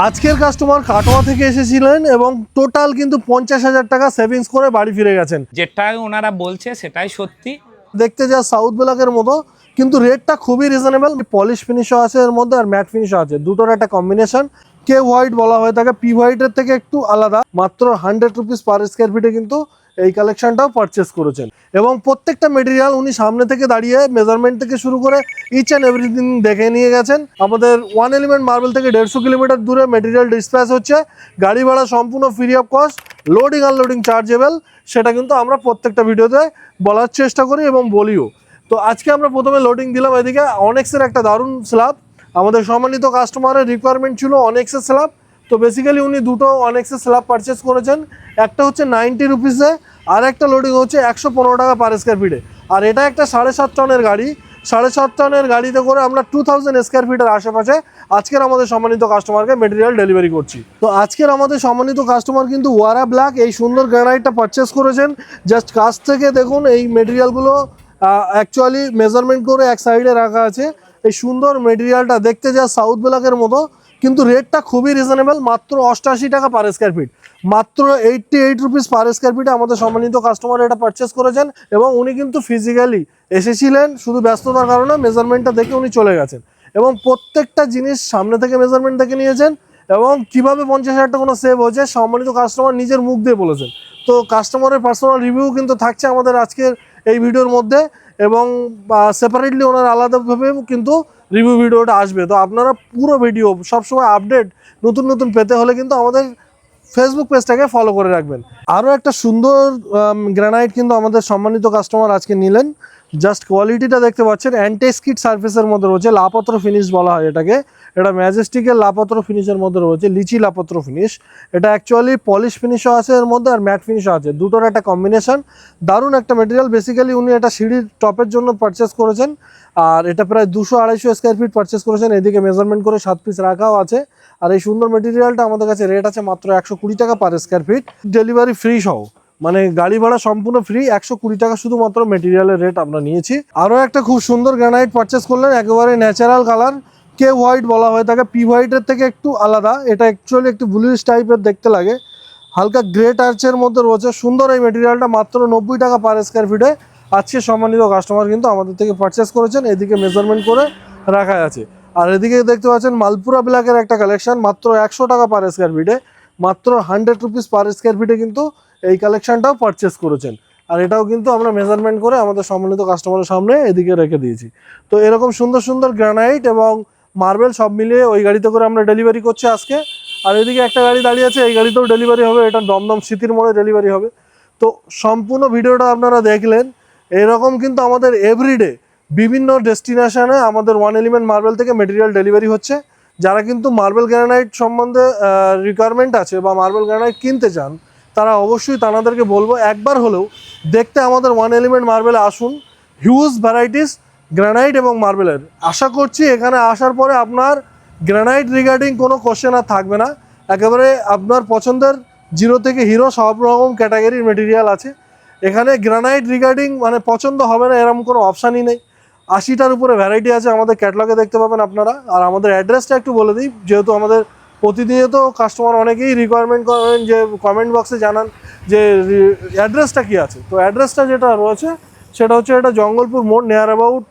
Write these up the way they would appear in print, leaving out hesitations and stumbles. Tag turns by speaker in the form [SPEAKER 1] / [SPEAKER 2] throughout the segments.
[SPEAKER 1] আজকের কাস্টমার কাটোয়া থেকে এসেছিলেন এবং টোটাল কিন্তু 50,000 টাকা সেভিংস করে বাড়ি ফিরে গেছেন।
[SPEAKER 2] যেটাই ওনারা বলছে সেটাই সত্যি।
[SPEAKER 1] দেখতে যা সাউথ ব্লকের মতো, কিন্তু রেটটা খুবই রিজনেবল। পলিশ ফিনিশও আছে এর মধ্যে আর ম্যাট ফিনিশও আছে, দুটোর একটা কম্বিনেশন। কে হোয়াইট বলা হয়ে থাকে, পি হোয়াইটের থেকে একটু আলাদা। মাত্র 100 রুপিস পার স্কোয়ার ফিটে কিন্তু এই কালেকশনটাও পারচেস করেছেন। এবং প্রত্যেকটা মেটেরিয়াল উনি সামনে থেকে দাঁড়িয়ে মেজারমেন্ট থেকে শুরু করে ইচ অ্যান্ড এভরিথিং দেখে নিয়ে গেছেন। আমাদের ওয়ান এলিমেন্ট মার্বেল থেকে 150 কিলোমিটার দূরে মেটেরিয়াল ডিসপ্যাচ হচ্ছে। গাড়ি ভাড়া সম্পূর্ণ free of cost, loading unloading chargeable. সেটা কিন্তু আমরা প্রত্যেকটা ভিডিওতে বলার চেষ্টা করি এবং বলিও। তো আজকে আমরা প্রথমে লোডিং দিলাম এদিকে অনেক্সের একটা দারুণ স্ল্যাব। আমাদের সম্মানিত কাস্টমারের রিকোয়ারমেন্ট ছিল অনেক্সের স্ল্যাব। তো বেসিক্যালি উনি দুটো অনেক্সের স্ল্যাব পারচেস করেছেন। একটা হচ্ছে 90 রুপিসে, আর একটা লোডিং হচ্ছে 115 টাকা পার স্কোয়ার ফিটে। আর এটা একটা 7.5 টনের গাড়ি। 7.5 টনের গাড়িতে করে আমরা 2000 স্কোয়ার ফিটের আশেপাশে আজকের আমাদের সম্মানিত কাস্টমারকে মেটেরিয়াল ডেলিভারি করছি। তো আজকের আমাদের সম্মানিত কাস্টমার কিন্তু ওয়ারা ব্ল্যাক এই সুন্দর গ্রানাইটটা পারচেস করেছেন। জাস্ট কাছ থেকে দেখুন এই মেটেরিয়ালগুলো অ্যাকচুয়ালি মেজারমেন্ট করে এক সাইডে রাখা আছে। এই সুন্দর মেটেরিয়ালটা দেখতে যা সাউথ ব্লকের মতো, কিন্তু রেটটা খুবই রিজনেবল। মাত্র 88 টাকা পার স্কোয়ার ফিট, মাত্র 88 রুপিস পার স্কোয়ার ফিটে আমাদের সম্মানিত কাস্টমার এটা পারচেস করেছেন। এবং উনি কিন্তু ফিজিক্যালি এসেছিলেন, শুধু ব্যস্ততার কারণে মেজারমেন্টটা দেখে উনি চলে গেছেন। এবং প্রত্যেকটা জিনিস সামনে থেকে মেজারমেন্ট দেখে নিয়েছেন। এবং কীভাবে 50,000 টাকা কোনো সেভ হয়েছে সম্মানিত কাস্টমার নিজের মুখ দিয়ে বলেছেন। তো কাস্টমারের পার্সোনাল রিভিউ কিন্তু থাকছে আমাদের আজকের এই ভিডিওর মধ্যে, এবং সেপারেটলি ওনার আলাদাভাবে কিন্তু রিভিউ ভিডিওটা আসবে। তো আপনারা পুরো ভিডিও সবসময় আপডেট নতুন নতুন পেতে হলে কিন্তু আমাদের ফেসবুক পেজটাকে ফলো করে রাখবেন। আরও একটা সুন্দর গ্রানাইট কিন্তু আমাদের সম্মানিত কাস্টমার আজকে নিলেন। জাস্ট কোয়ালিটিটা দেখতে পাচ্ছেন, অ্যান্টিস্কিড সার্ফেসের মধ্যে রয়েছে, লাপাত্র ফিনিশ বলা হয় এটাকে। এটা ম্যাজেস্টিকের লাপাত্র ফিনিশের মধ্যে রয়েছে, লিচি লাপাত্র ফিনিশ। এটা অ্যাকচুয়ালি পলিশ ফিনিশও আছে এর মধ্যে আর ম্যাট ফিনিশও আছে, দুটোর একটা কম্বিনেশন। দারুণ একটা মেটেরিয়াল। বেসিক্যালি উনি এটা সিঁড়ির টপের জন্য পারচেস করেছেন। আর এটা প্রায় 200-250 স্কোয়ার ফিট পারচেস করেছেন। এদিকে মেজারমেন্ট করে 7 পিস রাখাও আছে। আর এই সুন্দর মেটেরিয়ালটা আমাদের কাছে রেট আছে মাত্র 120 টাকা per square feet, delivery free সহ। মানে গাড়ি ভাড়া সম্পূর্ণ ফ্রি। 120 টাকা শুধুমাত্র মেটেরিয়ালের রেট আমরা নিয়েছি। আরও একটা খুব সুন্দর গ্রানাইট পারচেস করলেন, একেবারে ন্যাচারাল কালার, কে হোয়াইট বলা হয়ে থাকে, পি হোয়াইটের থেকে একটু আলাদা। এটা অ্যাকচুয়ালি একটু ব্লুইশ টাইপের দেখতে লাগে, হালকা গ্রে টাচের মধ্যে রয়েছে। সুন্দর এই মেটেরিয়ালটা মাত্র 90 টাকা পার স্কোয়ার ফিটে আজকে সম্মানিত কাস্টমার কিন্তু আমাদের থেকে পারচেস করেছেন। এদিকে মেজারমেন্ট করে রাখা আছে। আর এদিকে দেখতে পাচ্ছেন মালপুরা ব্ল্যাকের একটা কালেকশন, মাত্র 100 টাকা পার স্কোয়ার ফিটে, মাত্র 100 রুপিস পার স্কোয়ার ফিটে কিন্তু এই কালেকশনটাও পারচেস করেছেন। আর এটাও কিন্তু আমরা মেজারমেন্ট করে আমাদের সম্মানিত কাস্টমারের সামনে এদিকে রেখে দিয়েছি। তো এরকম সুন্দর সুন্দর গ্রানাইট এবং মার্বেল সব মিলিয়ে ওই গাড়িতে করে আমরা ডেলিভারি করছি আজকে। আর এদিকে একটা গাড়ি দাঁড়িয়ে আছে, এই গাড়িতেও ডেলিভারি হবে। এটা দমদম স্মৃতির মোড়ে ডেলিভারি হবে। তো সম্পূর্ণ ভিডিওটা আপনারা দেখলেন। এরকম কিন্তু আমাদের এভরিডে বিভিন্ন ডেস্টিনেশনে আমাদের ওয়ান এলিমেন্ট মার্বেল থেকে মেটেরিয়াল ডেলিভারি হচ্ছে। যারা কিন্তু মার্বেল গ্রানাইট সম্বন্ধে রিকোয়ারমেন্ট আছে বা মার্বেল গ্রানাইট কিনতে চান, তারা অবশ্যই তাদেরকে বলবো একবার হলেও দেখতে আমাদের ওয়ান এলিমেন্ট মার্বেলে আসুন। হিউজ ভ্যারাইটিস গ্রানাইট এবং মার্বেলের। আশা করছি এখানে আসার পরে আপনার গ্রানাইট রিগার্ডিং কোনো কোশ্চেন আর থাকবে না। একেবারে আপনার পছন্দের জিরো থেকে হিরো সব রকম ক্যাটাগরির মেটেরিয়াল আছে এখানে। গ্রানাইট রিগার্ডিং মানে পছন্দ হবে না এরকম কোনো অপশানই নেই। 80টার উপরে ভ্যারাইটি আছে, আমাদের ক্যাটালগে দেখতে পাবেন আপনারা। আর আমাদের অ্যাড্রেসটা একটু বলে দিই, যেহেতু আমাদের প্রতিনিয়ত কাস্টমার অনেকেই রিকোয়ারমেন্ট করেন, যে কমেন্ট বক্সে জানান যে অ্যাড্রেসটা কী আছে। তো অ্যাড্রেসটা যেটা রয়েছে সেটা হচ্ছে, এটা জঙ্গলপুর মোড়, নিয়ার অ্যাবাউট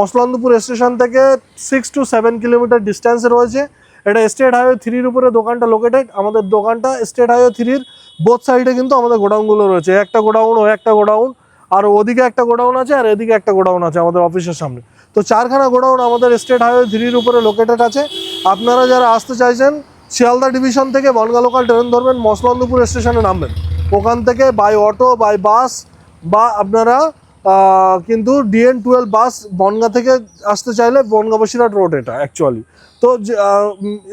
[SPEAKER 1] মসলন্দপুর স্টেশন থেকে 6 to 7 কিলোমিটার ডিস্টেন্সে রয়েছে। এটা স্টেট হাইওয়ে 3-র উপরে দোকানটা লোকেটেড। আমাদের দোকানটা স্টেট হাইওয়ে 3-র বোথ সাইডে কিন্তু আমাদের গোডাউনগুলো রয়েছে। একটা গোডাউন, ও একটা গোডাউন, আর ওদিকে একটা গোডাউন আছে, আর এদিকে একটা গোডাউন আছে আমাদের অফিসের সামনে। তো 4খানা গোডাউন আমাদের স্টেট হাইওয়ে 3-র উপরে লোকেটেড আছে। আপনারা যারা আসতে চাইছেন শিয়ালদা ডিভিশন থেকে বনগাঁ লোকাল ট্রেন ধরবেন, মসলন্দপুর স্টেশনে নামবেন। ওখান থেকে বাই অটো, বাই বাস, বা আপনারা কিন্তু DN12 বাস বনগাঁ থেকে আসতে চাইলে বনগাঁ বসিরহাট রোড এটা অ্যাকচুয়ালি। তো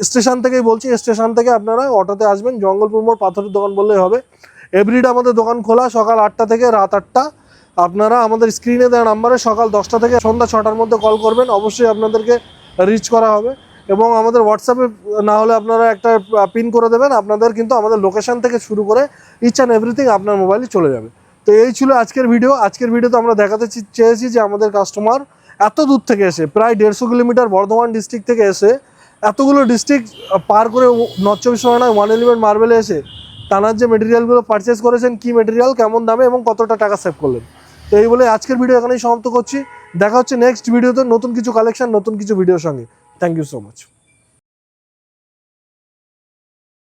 [SPEAKER 1] স্টেশন থেকেই বলছি, স্টেশন থেকে আপনারা অটোতে আসবেন, জঙ্গলপুর মোড় পাথরের দোকান বললেই হবে। এভরিডে আমাদের দোকান খোলা সকাল 8টা থেকে রাত 8টা। আপনারা আমাদের স্ক্রিনে দেওয়া নাম্বারে সকাল 10টা থেকে সন্ধ্যা 6টার মধ্যে কল করবেন, অবশ্যই আপনাদেরকে রিচ করা হবে। এবং আমাদের হোয়াটসঅ্যাপে না হলে আপনারা একটা পিন করে দেবেন, আপনাদের কিন্তু আমাদের লোকেশন থেকে শুরু করে ইচ অ্যান্ড এভরিথিং আপনার মোবাইলে চলে যাবে। তো এই ছিল আজকের ভিডিও। আজকের ভিডিওতে আমরা দেখাতে চেয়েছি যে আমাদের কাস্টমার এত দূর থেকে এসে, প্রায় 150 কিলোমিটার বর্ধমান ডিস্ট্রিক্ট থেকে এসে এতগুলো ডিস্ট্রিক্ট পার করে নর্থ চব্বিশ পরগনায় 111 মার্বেলে এসে টানার যে মেটেরিয়ালগুলো পারচেস করেছেন, কি মেটেরিয়াল, কেমন দামে এবং কতটা টাকা সেভ করলেন। তো এই বলে আজকের ভিডিও এখানেই সমাপ্ত করছি। দেখা হচ্ছে নেক্সট ভিডিওতে নতুন কিছু কালেকশন, নতুন কিছু ভিডিওর সঙ্গে। Thank you so much.